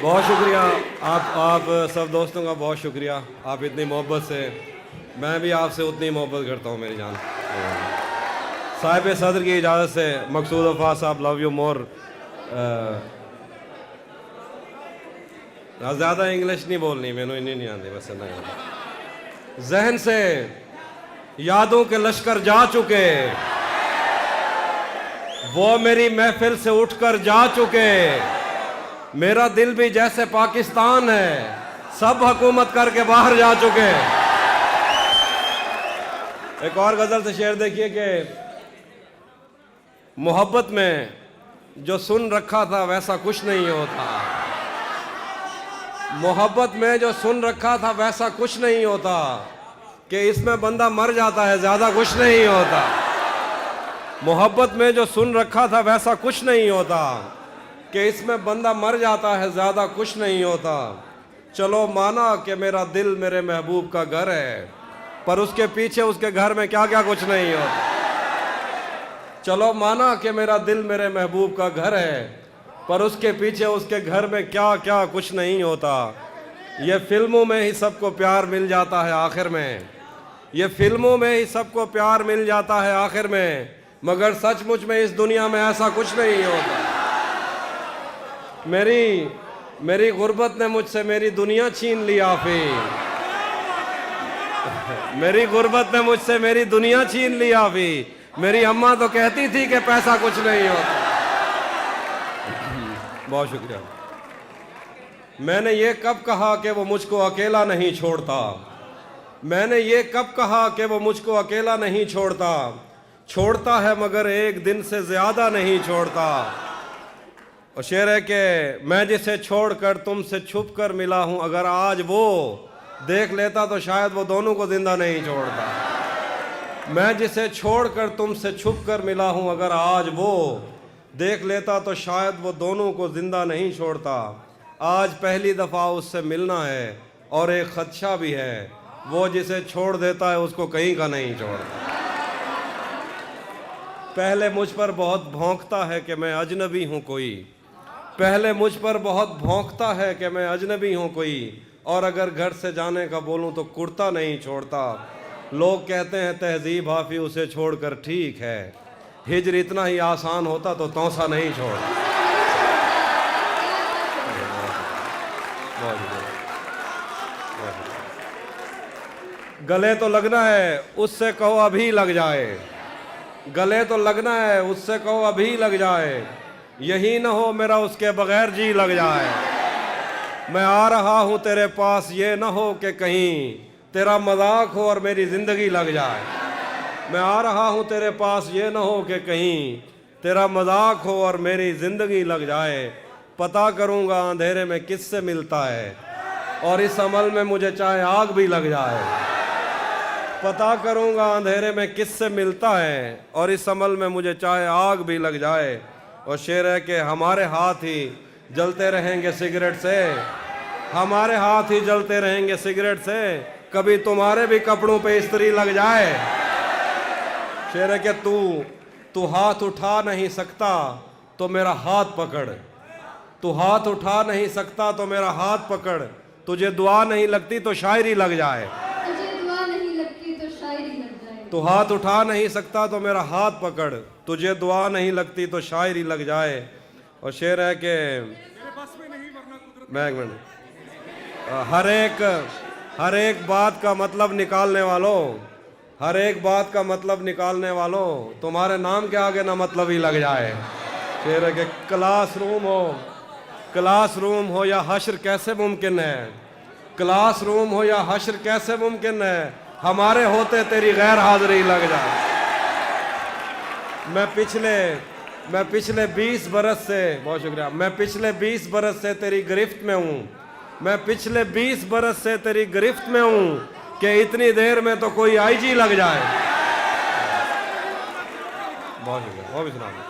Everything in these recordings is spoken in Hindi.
बहुत शुक्रिया। आप सब दोस्तों का बहुत शुक्रिया। आप इतनी मोहब्बत से, मैं भी आपसे उतनी मोहब्बत करता हूँ मेरी जान। साहिब सदर की इजाज़त से मकसूद वफा साहब, लव यू मोर। ज़्यादा इंग्लिश नहीं बोलनी, मैंने इन्हीं नहीं आती बस नहीं। जहन से यादों के लश्कर जा चुके, वो मेरी महफिल से उठकर जा चुके। मेरा दिल भी जैसे पाकिस्तान है, सब हुकूमत करके बाहर जा चुके। एक और गजल से शेर देखिए कि मोहब्बत में जो सुन रखा था वैसा कुछ नहीं होता। मोहब्बत में जो सुन रखा था वैसा कुछ नहीं होता, कि इसमें बंदा मर जाता है, ज्यादा कुछ नहीं होता। मोहब्बत में जो सुन रखा था वैसा कुछ नहीं होता, कि इसमें बंदा मर जाता है, ज्यादा कुछ नहीं होता। चलो माना कि मेरा दिल मेरे महबूब का घर है, पर उसके पीछे उसके घर में क्या क्या कुछ नहीं होता। चलो माना कि मेरा दिल मेरे महबूब का घर है, पर उसके पीछे उसके घर में क्या क्या कुछ नहीं होता। ये फिल्मों में ही सबको प्यार मिल जाता है आखिर में, ये फिल्मों में ही सबको प्यार मिल जाता है आखिर में, मगर सचमुच में इस दुनिया में ऐसा कुछ नहीं होता। मेरी गुर्बत ने मुझसे मेरी दुनिया छीन ली आफी। मेरी गुर्बत ने मुझसे मेरी दुनिया छीन ली आफी। मेरी अम्मा तो कहती थी कि पैसा कुछ नहीं होता। बहुत शुक्रिया। मैंने ये कब कहा कि वो मुझको अकेला नहीं छोड़ता। मैंने ये कब कहा कि वो मुझको अकेला नहीं छोड़ता। छोड़ता है मगर एक दिन से ज्यादा नहीं छोड़ता। और शेर है कि मैं जिसे छोड़कर तुमसे छुप कर मिला हूं, अगर आज वो देख लेता तो शायद वो दोनों को जिंदा नहीं छोड़ता। मैं जिसे छोड़कर तुमसे छुप कर मिला हूं, अगर आज वो देख लेता तो शायद वो दोनों को जिंदा नहीं छोड़ता। आज पहली दफ़ा उससे मिलना है और एक खदशा भी है, वो जिसे छोड़ देता है उसको कहीं का नहीं छोड़ता। पहले मुझ पर बहुत भौंकता है कि मैं अजनबी हूँ कोई। पहले मुझ पर बहुत भौंकता है कि मैं अजनबी हूँ कोई, और अगर घर से जाने का बोलूँ तो कुर्ता नहीं छोड़ता। लोग कहते हैं तहजीब हाफी उसे छोड़कर ठीक है, हिजर इतना ही आसान होता तो तौसा नहीं छोड़ता। गले तो लगना है उससे कहो अभी लग जाए। गले तो लगना है उससे कहो अभी लग जाए। यही न हो मेरा उसके बगैर जी लग जाए। मैं आ रहा हूँ तेरे पास, ये न हो कि कहीं तेरा मजाक हो और मेरी जिंदगी लग जाए। मैं आ रहा हूँ तेरे पास, ये न हो कि कहीं तेरा मजाक हो और मेरी जिंदगी लग जाए। पता करूँगा अंधेरे में किससे मिलता है, और इस अमल में मुझे चाहे आग भी लग जाए। पता करूँगा अंधेरे में किससे मिलता है, और इस अमल में मुझे चाहे आग भी लग जाए। और शेर है कि हमारे हाथ ही जलते रहेंगे सिगरेट से, हमारे हाथ ही जलते रहेंगे सिगरेट से, कभी तुम्हारे भी कपड़ों पे इस्त्री लग जाए। शेर है कि तू हाथ उठा नहीं सकता तो मेरा हाथ पकड़। तू हाथ उठा नहीं सकता तो मेरा हाथ पकड़। तुझे दुआ नहीं लगती तो शायरी लग जाए। तू हाथ उठा नहीं सकता तो मेरा हाथ पकड़, तुझे दुआ नहीं लगती तो शायरी लग जाए। और शेर है कि मैं एक मिनट, हर एक बात का मतलब निकालने वालों, हर एक बात का मतलब निकालने वालों, तुम्हारे नाम के आगे ना मतलब ही लग जाए। शेर है कि क्लासरूम हो या हश्र कैसे मुमकिन है, क्लासरूम हो या हश्र कैसे मुमकिन है, हमारे होते तेरी गैर हाजिरी लग जाए। मैं पिछले 20 बरस से, बहुत शुक्रिया, मैं पिछले 20 बरस से तेरी गिरफ्त में हूँ। मैं पिछले 20 बरस से तेरी गिरफ्त में हूँ, कि इतनी देर में तो कोई आईजी लग जाए। बहुत शुक्रिया, वो भी सुना दो।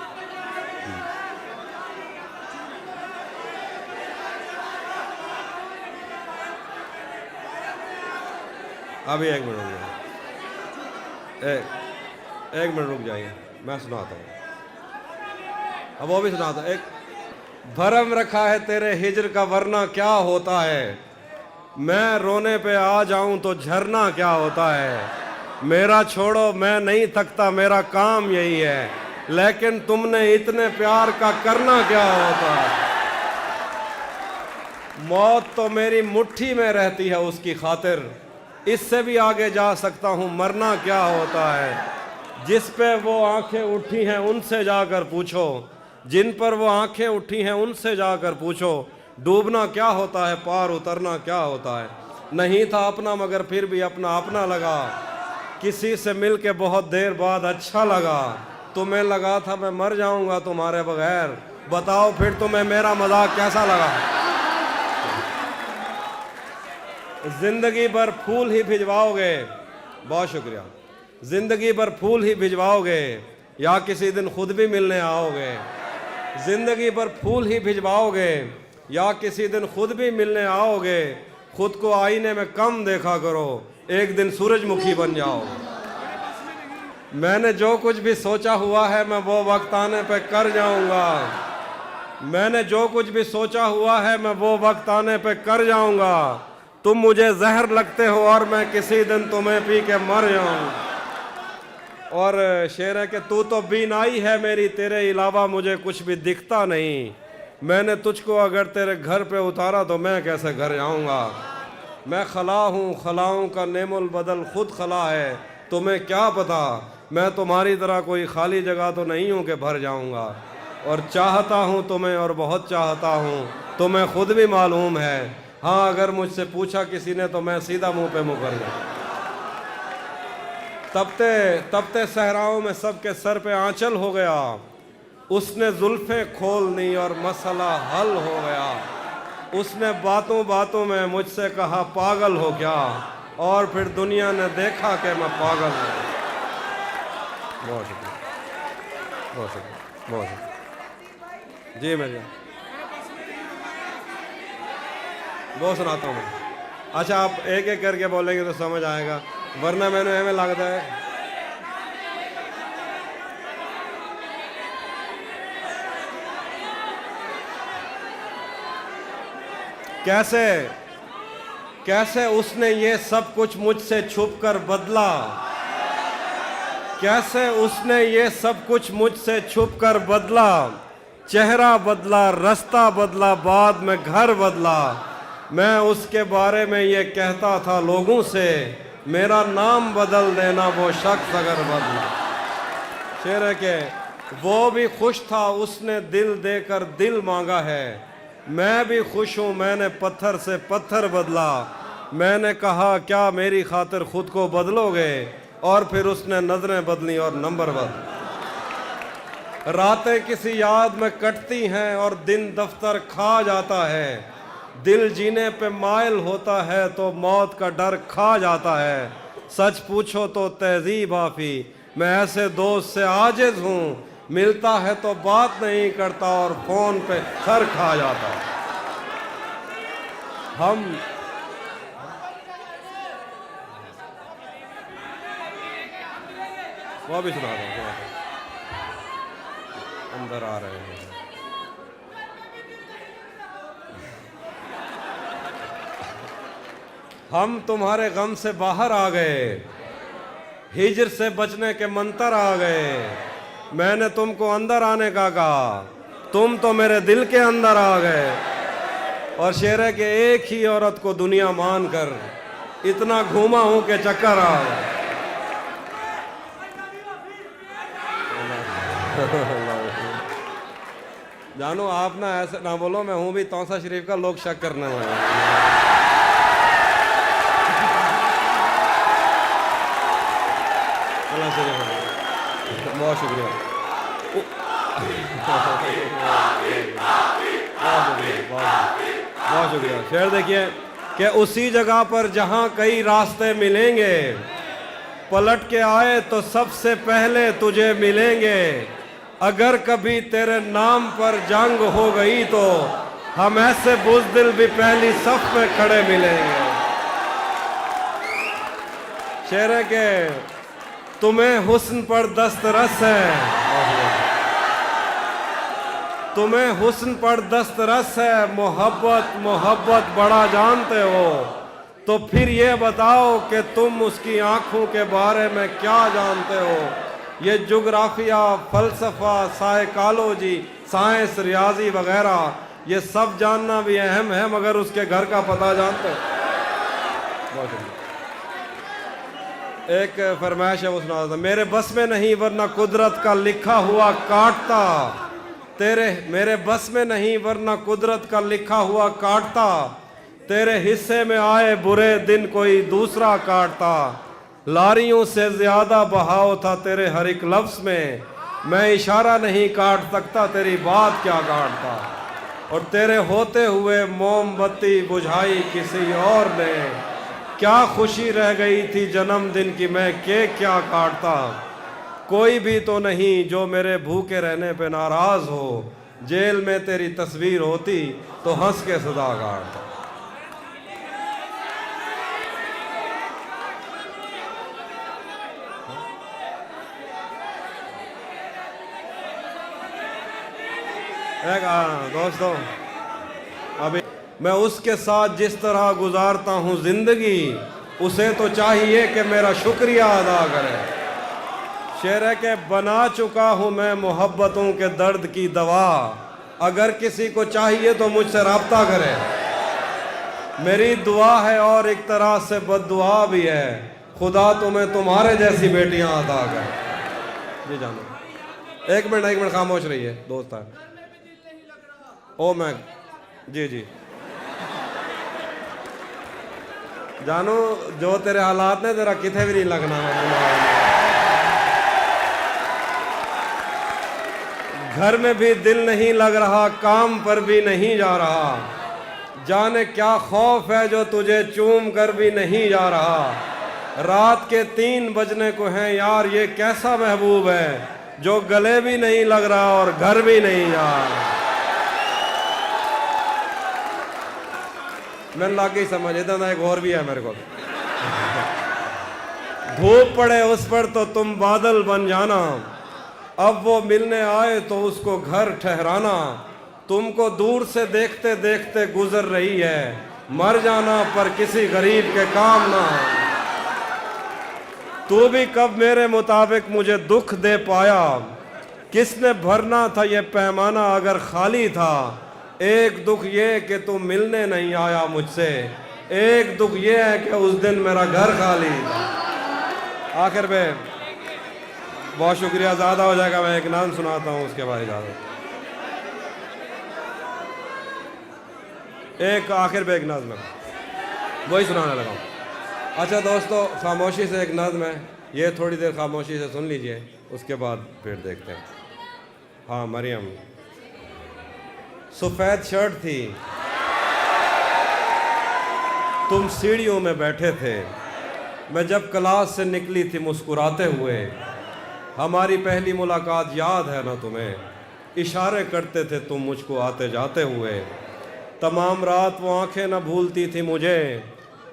अभी एक मिनट रुक जाइए, एक मिनट रुक जाइए, मैं सुनाता हूँ। अब वो भी सुनाता, भरम रखा है तेरे हिजर का वरना क्या होता है। मैं रोने पे आ जाऊं तो झरना क्या होता है। मेरा छोड़ो मैं नहीं थकता मेरा काम यही है, लेकिन तुमने इतने प्यार का करना क्या होता है। मौत तो मेरी मुट्ठी में रहती है उसकी खातिर, इससे भी आगे जा सकता हूं मरना क्या होता है। जिस पे वो आंखें उठी हैं उनसे जाकर पूछो, जिन पर वो आंखें उठी हैं उनसे जाकर पूछो, डूबना क्या होता है पार उतरना क्या होता है। नहीं था अपना मगर फिर भी अपना अपना लगा, किसी से मिल के बहुत देर बाद अच्छा लगा। तुम्हें लगा था मैं मर जाऊंगा तुम्हारे बगैर, बताओ फिर तुम्हें मेरा मजाक कैसा लगा। जिंदगी भर फूल ही भिजवाओगे, बहुत शुक्रिया। जिंदगी भर फूल ही भिजवाओगे या किसी दिन खुद भी मिलने आओगे। जिंदगी भर फूल ही भिजवाओगे या किसी दिन खुद भी मिलने आओगे। खुद को आईने में कम देखा करो, एक दिन सूरजमुखी बन जाओ। मैंने जो कुछ भी सोचा हुआ है मैं वो वक्त आने पे कर जाऊंगा। मैंने जो कुछ भी सोचा हुआ है मैं वो वक्त आने पे कर जाऊंगा। तुम मुझे जहर लगते हो और मैं किसी दिन तुम्हें पी के मर जाऊं। और शेर है कि तू तो बीनाई है मेरी, तेरे अलावा मुझे कुछ भी दिखता नहीं। मैंने तुझको अगर तेरे घर पे उतारा तो मैं कैसे घर जाऊंगा। मैं खला हूँ, खलाओं का नेमुल बदल खुद खला है। तुम्हें क्या पता मैं तुम्हारी तरह कोई खाली जगह तो नहीं हूँ कि भर जाऊंगा। और चाहता हूँ तुम्हें और बहुत चाहता हूँ, तुम्हें खुद भी मालूम है। हाँ अगर मुझसे पूछा किसी ने तो मैं सीधा मुंह पे मुकर जाऊँ। तपते सहराओं में सबके सर पे आंचल हो गया, उसने जुल्फें खोल दी और मसला हल हो गया। उसने बातों बातों में मुझसे कहा पागल हो क्या, और फिर दुनिया ने देखा कि मैं पागल हूँ। बहुत शुक्रिया, बहुत शुक्रिया, बहुत शुक्रिया जी। मेरी बहुत सुनाता हूँ मैं। अच्छा आप एक एक करके बोलेंगे तो समझ आएगा, वरना मैंने हमें लगता है कैसे कैसे उसने ये सब कुछ मुझसे छुप कर बदला। कैसे उसने ये सब कुछ मुझसे छुप कर बदला। चेहरा बदला, रास्ता बदला, बाद में घर बदला। मैं उसके बारे में ये कहता था लोगों से, मेरा नाम बदल देना वो शख्स अगर बदला। शेर है कि वो भी खुश था उसने दिल देकर दिल मांगा है। मैं भी खुश हूँ मैंने पत्थर से पत्थर बदला। मैंने कहा क्या मेरी खातिर खुद को बदलोगे, और फिर उसने नजरें बदली और नंबर बदल। रातें किसी याद में कटती हैं और दिन दफ्तर खा जाता है। दिल जीने पे माइल होता है तो मौत का डर खा जाता है। सच पूछो तो तहजीब आफी, मैं ऐसे दोस्त से आजिज हूँ, मिलता है तो बात नहीं करता और फोन पे सर खा जाता। हम वो भी सुना रहे हैं, अंदर आ रहे हैं। हम तुम्हारे गम से बाहर आ गए, हिजर से बचने के मंतर आ गए। मैंने तुमको अंदर आने का कहा, तुम तो मेरे दिल के अंदर आ गए। और शेर है कि एक ही औरत को दुनिया मान कर इतना घूमा हूं कि चक्कर आ गया। जानो आप ना ऐसे ना बोलो, मैं हूं भी तौसा शरीफ का, लोग शक करने वाले। बहुत शुक्रिया, बहुत शुक्रिया। शेर देखिए कि उसी जगह पर जहां कई रास्ते मिलेंगे, पलट के आए तो सबसे पहले तुझे मिलेंगे। अगर कभी तेरे नाम पर जंग हो गई तो हम ऐसे बुज़दिल भी पहली सफ में खड़े मिलेंगे। शेर है के तुम्हें हुस्न पर दस्तरस है, तुम्हें हुस्न पर दस्तरस है, मोहब्बत मोहब्बत बड़ा जानते हो, तो फिर ये बताओ कि तुम उसकी आंखों के बारे में क्या जानते हो। ये जोग्राफिया, फलसफा, साइकोलॉजी, साइंस, रियाजी वगैरह ये सब जानना भी अहम है, मगर उसके घर का पता जानते हो। एक फरमाइश है वो सुना था, मेरे बस में नहीं वरना कुदरत का लिखा हुआ काटता, मेरे बस में नहीं वरना कुदरत का लिखा हुआ काटता, तेरे हिस्से में आए बुरे दिन कोई दूसरा काटता, लारियों से ज्यादा बहाव था तेरे हर एक लफ्ज में, मैं इशारा नहीं काट सकता तेरी बात क्या काटता, और तेरे होते हुए मोमबत्ती बुझाई किसी और ने, क्या खुशी रह गई थी जन्मदिन की मैं केक क्या काटता, कोई भी तो नहीं जो मेरे भूखे रहने पे नाराज हो, जेल में तेरी तस्वीर होती तो हंस के सदा काटता। दोस्तों, अभी मैं उसके साथ जिस तरह गुजारता हूँ जिंदगी, उसे तो चाहिए कि मेरा शुक्रिया अदा करे। शेर है कि बना चुका हूँ मैं मोहब्बतों के दर्द की दवा, अगर किसी को चाहिए तो मुझसे रब्ता करे। मेरी दुआ है और एक तरह से बद्दुआ भी है, खुदा तुम्हें तुम्हारे जैसी बेटियां अदा करे। जी जानो, एक मिनट खामोश रहिए दोस्त है। ओ मैं जी जी जानू, जो तेरे हालात ने तेरा किथे भी नहीं लगना। घर में भी दिल नहीं लग रहा, काम पर भी नहीं जा रहा, जाने क्या खौफ है जो तुझे चूम कर भी नहीं जा रहा, रात के 3 बजने को हैं यार, ये कैसा महबूब है जो गले भी नहीं लग रहा और घर भी नहीं जा रहा। मैंने लाके समझ इतना एक और भी है मेरे को। धूप पड़े उस पर तो तुम बादल बन जाना, अब वो मिलने आए तो उसको घर ठहराना, तुमको दूर से देखते देखते गुजर रही है, मर जाना पर किसी गरीब के काम ना। तू भी कब मेरे मुताबिक मुझे दुख दे पाया, किसने भरना था ये पैमाना अगर खाली था, एक दुख ये कि तू मिलने नहीं आया मुझसे, एक दुख ये है कि उस दिन मेरा घर खाली था। आखिर में बहुत शुक्रिया, ज़्यादा हो जाएगा, मैं एक नाम सुनाता हूँ उसके बाद इजाज़त। एक आखिर में एक नज़्म वही सुनाने लगा हूँ। अच्छा दोस्तों, खामोशी से एक नज़्म है, ये थोड़ी देर खामोशी से सुन लीजिए, उसके बाद फिर देखते हैं। हाँ मरियम, सफ़ेद शर्ट थी, तुम सीढ़ियों में बैठे थे, मैं जब क्लास से निकली थी मुस्कुराते हुए, हमारी पहली मुलाकात याद है ना तुम्हें, इशारे करते थे तुम मुझको आते जाते हुए, तमाम रात वो आंखें न भूलती थी मुझे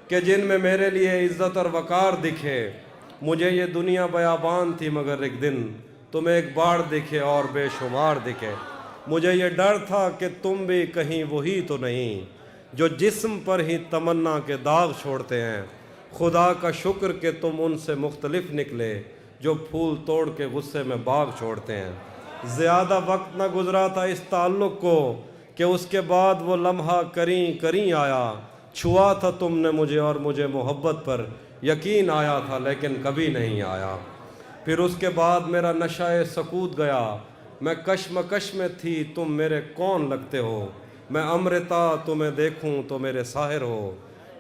कि जिनमें मेरे लिए इज़्ज़त और वक़ार दिखे, मुझे ये दुनिया बयाबान थी मगर एक दिन तुम एक बार दिखे और बेशुमार दिखे, मुझे ये डर था कि तुम भी कहीं वही तो नहीं जो जिस्म पर ही तमन्ना के दाग छोड़ते हैं, खुदा का शुक्र कि तुम उनसे मुख्तलिफ निकले जो फूल तोड़ के गुस्से में बाग छोड़ते हैं। ज़्यादा वक्त न गुजरा था इस ताल्लुक़ को कि उसके बाद वो लम्हा करीं करीं आया, छुआ था तुमने मुझे और मुझे मोहब्बत पर यकीन आया था लेकिन कभी नहीं आया। फिर उसके बाद मेरा नशाए सकूत गया, मैं कश्मकश में थी तुम मेरे कौन लगते हो, मैं अमृता तुम्हें देखूं तो मेरे साहिर हो,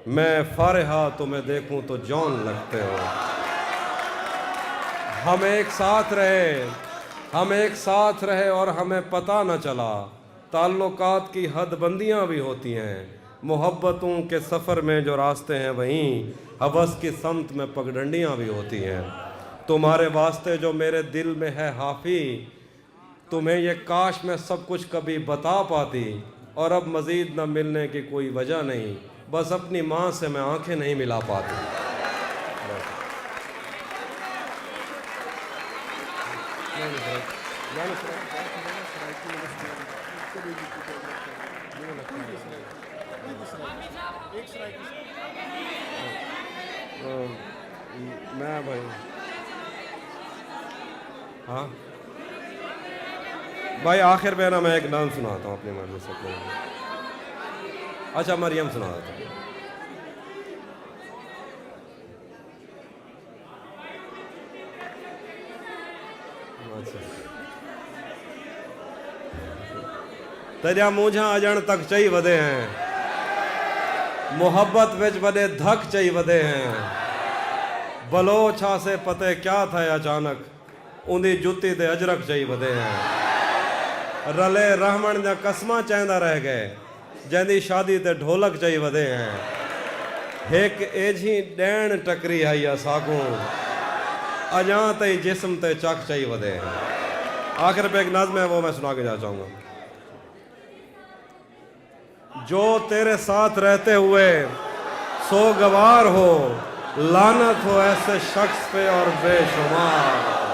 मैं फारिहा तुम्हें देखूं तो जौन लगते हो। हम एक साथ रहे और हमें पता न चला, ताल्लुकात की हदबंदियाँ भी होती हैं, मोहब्बतों के सफ़र में जो रास्ते हैं वहीं हवस की समत में पगडंडियाँ भी होती हैं। तुम्हारे वास्ते जो मेरे दिल में है हाफी, तुम्हें ये काश मैं सब कुछ कभी बता पाती, और अब मज़ीद न मिलने की कोई वजह नहीं, बस अपनी माँ से मैं आंखें नहीं मिला पाती। मैं भाई हाँ भाई आखिर पे ना मैं एक नाम सुनाता हूँ अपनी मर्जी से। अच्छा मरियम सुना देता हूँ। अच्छा तेजा मूझा अजण तक चई वधे हैं, मोहब्बत विच वधे धक चई वधे हैं, बलोछा से पते क्या था अचानक, उंदी जुत्ती ते अजरक चई वधे हैं, रले रहमण जा कसमा चैंदा रह गए, जंदी शादी ते ढोलक चई वधे हैं, एक एजी डैण टकरी आई असाकू, अजा तई जिस्म ते चक चई वधे हैं। आखिर पे एक नज़्म है वो मैं सुना के जा चाहूंगा। जो तेरे साथ रहते हुए सो गवार हो, लानत हो ऐसे शख्स पे और बेशुमार।